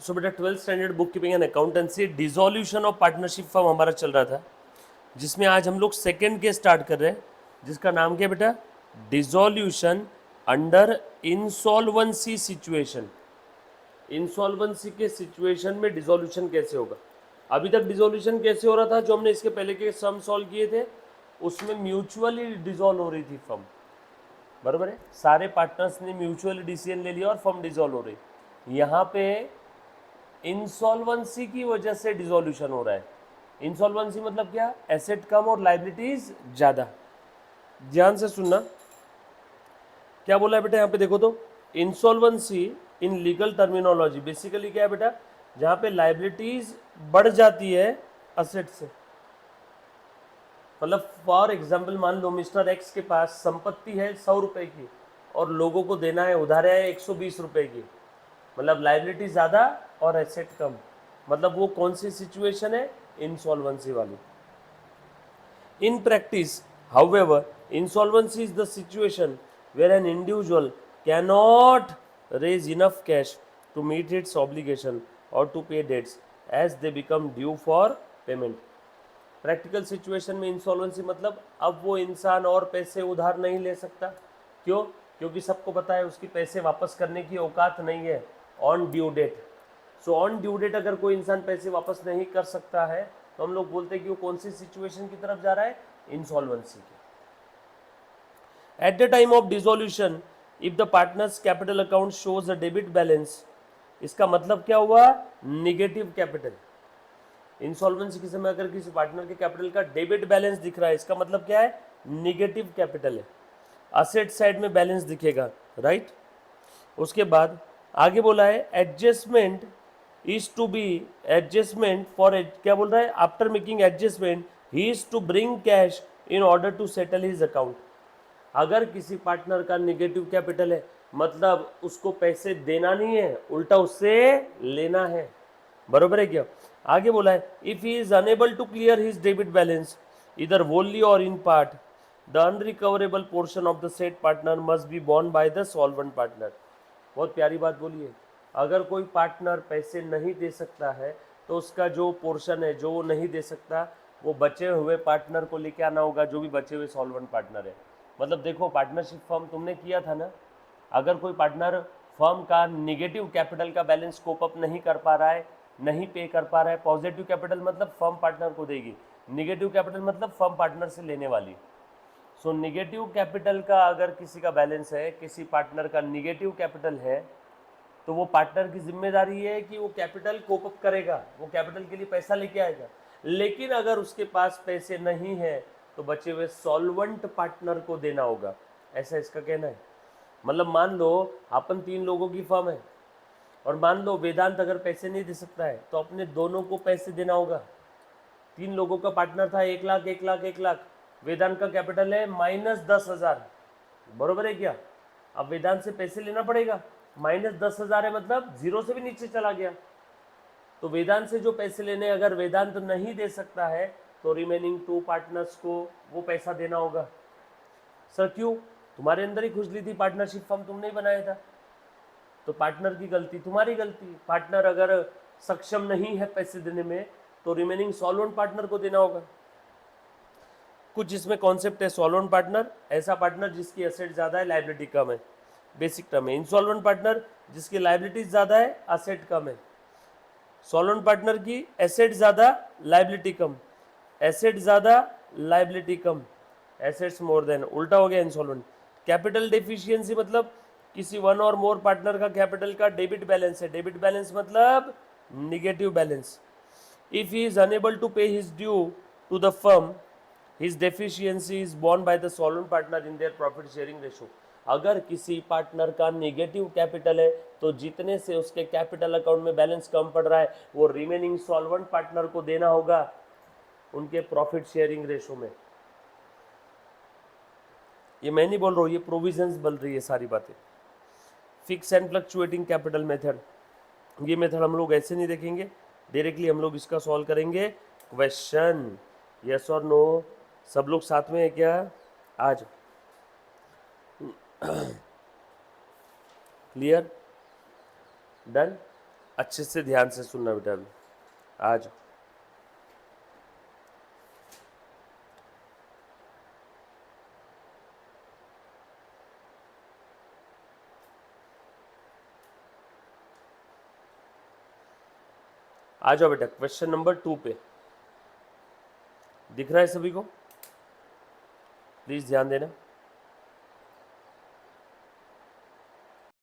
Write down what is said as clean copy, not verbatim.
सो बेटा 12th standard book keeping and accountancy dissolution of partnership form हमारा चल रहा था, जिसमें आज हम लोग सेकेंड के स्टार्ट कर रहे हैं, जिसका नाम क्या है बेटा, dissolution under insolvency situation. Insolvency के सिचुएशन में डिसोल्यूशन कैसे होगा। अभी तक डिसोल्यूशन कैसे हो रहा था, जो हमने इसके पहले के सम सॉल्व किए थे उसमें म्यूचुअली डिसॉल्व हो रही थी फर्म, बराबर है, सारे पार्टनर्स ने म्यूचुअली डिसीजन ले लिया और फर्म डिसॉल्व हो रही। यहाँ पे इंसॉल्वेंसी की वजह से डिसोल्यूशन हो रहा है। इंसॉल्वेंसी मतलब क्या, एसेट कम और लाइबिलिटीज ज्यादा। ध्यान से सुनना क्या बोला है बेटा, यहाँ पे देखो तो insolvency in legal terminology basically क्या है बेटा, जहाँ पे लाइबिलिटीज बढ़ जाती है असेट से। मतलब फॉर एग्जाम्पल मान लो मिस्टर एक्स के पास संपत्ति है 100 रुपए की और लोगों को देना है उधार है 120 रुपए की, मतलब लाइबिलिटी ज़्यादा और एसेट कम। मतलब वो कौन सी सिचुएशन है, इंसॉल्वेंसी वाली। In practice however insolvency is the situation where an individual cannot raise enough cash to meet its obligation और to pay debts as they become due for payment. Practical situation में insolvency मतलब अब वो इंसान और पैसे उधार नहीं ले सकता। क्यों, क्योंकि सबको पता है उसकी पैसे वापस करने की औकात नहीं है on due date. So on due date अगर कोई इंसान पैसे वापस नहीं कर सकता है तो हम लोग बोलते हैं कि वो कौन सी सिचुएशन की तरफ जा रहा है, इंसॉल्वेंसी की। At the time of dissolution if the partners capital account shows a debit balance, इसका मतलब क्या हुआ, निगेटिव कैपिटल। इंसॉल्वेंसी के समय अगर किसी पार्टनर के कैपिटल का डेबिट बैलेंस दिख रहा है, इसका मतलब क्या है, निगेटिव कैपिटल है, असेट साइड में बैलेंस दिखेगा, राइट। उसके बाद आगे बोला है adjustment is to be, adjustment for, क्या बोल रहा है, after making adjustment he is to bring cash in order to settle his account. अगर किसी पार्टनर का निगेटिव कैपिटल है मतलब उसको पैसे देना नहीं है, उल्टा उससे लेना है, बरोबर है क्या। आगे बोला है if he is unable to clear his debit balance either wholly or in part the unrecoverable portion of the said partner must be borne by the solvent partner. बहुत प्यारी बात बोली है, अगर कोई पार्टनर पैसे नहीं दे सकता है तो उसका जो पोर्शन है जो वो नहीं दे सकता वो बचे हुए पार्टनर को लेके आना होगा, जो भी बचे हुए सॉल्वेंट पार्टनर है। मतलब देखो पार्टनरशिप फर्म तुमने किया था ना, अगर कोई पार्टनर फर्म का निगेटिव कैपिटल का बैलेंस कोप अप नहीं कर पा रहा है, नहीं पे कर पा रहा है, पॉजिटिव कैपिटल मतलब फर्म पार्टनर को देगी, निगेटिव कैपिटल मतलब फर्म पार्टनर से लेने वाली। सो निगेटिव कैपिटल का अगर किसी का बैलेंस है, किसी पार्टनर का निगेटिव कैपिटल है, तो वो पार्टनर की जिम्मेदारी है कि वो कैपिटल कोप अप करेगा, वो कैपिटल के लिए पैसा लेके आएगा। लेकिन अगर उसके पास पैसे नहीं है तो बचे हुए सॉल्वेंट पार्टनर को देना होगा, ऐसा इसका कहना है। मतलब मान लो अपन 3 लोगों की फर्म है और मान लो वेदांत अगर पैसे नहीं दे सकता है तो अपने दोनों को पैसे देना होगा। 3 लोगों का पार्टनर था, 1 लाख 1 लाख 1 लाख, वेदांत का कैपिटल है -10,000, बरोबर है क्या। अब वेदांत से पैसे लेना पड़ेगा, -10,000 है मतलब जीरो से भी नीचे चला गया, तो वेदांत से जो पैसे लेने अगर वेदांत नहीं दे सकता है तो रिमेनिंग 2 पार्टनर्स को वो पैसा देना होगा। सर क्यों, तुम्हारे अंदर ही खुजली थी, पार्टनरशिप फर्म तुमने ही बनाया था, तो पार्टनर की गलती, तुम्हारी गलती। पार्टनर अगर सक्षम नहीं है पैसे देने में तो रिमेनिंग सॉल्वेंट पार्टनर को देना होगा। कुछ इसमें कॉन्सेप्ट है, सॉल्वेंट पार्टनर ऐसा पार्टनर जिसकी एसेट ज्यादा है लाइबिलिटी कम है, बेसिक टर्म है। इंसॉल्वेंट पार्टनर जिसकी लाइबिलिटी ज्यादा है असेट कम है। सॉल्वेंट पार्टनर की एसेट ज्यादा लाइबिलिटी कम, एसेट ज्यादा लाइबिलिटी कम, एसेट्स मोर देन, उल्टा हो गया इंसॉल्वेंट। कैपिटल डेफिशिएंसी मतलब किसी वन और मोर पार्टनर का कैपिटल का डेबिट बैलेंस है, डेबिट बैलेंस मतलब negative balance. If he is unable to pay his due to the firm his deficiency is borne by the solvent partner in their profit sharing ratio. अगर किसी partner का negative capital है तो जितने से उसके capital account में balance कम पड़ रहा है वो रिमेनिंग सॉल्वेंट पार्टनर को देना होगा उनके प्रॉफिट शेयरिंग रेशो में। ये मैं नहीं बोल रहा हूँ, ये प्रोविजंस बोल रही है सारी बातें। Fix and fluctuating capital method, ये मेथड हम लोग ऐसे नहीं देखेंगे, डायरेक्टली हम लोग इसका सॉल्व करेंगे। क्वेश्चन यस और नो, सब लोग साथ में है क्या, आज क्लियर, डन। अच्छे से ध्यान से सुनना बेटा अभी। आ जाओ। आ जाओ बेटा, क्वेश्चन नंबर 2 पे। दिख रहा है सभी को? प्लीज ध्यान देना।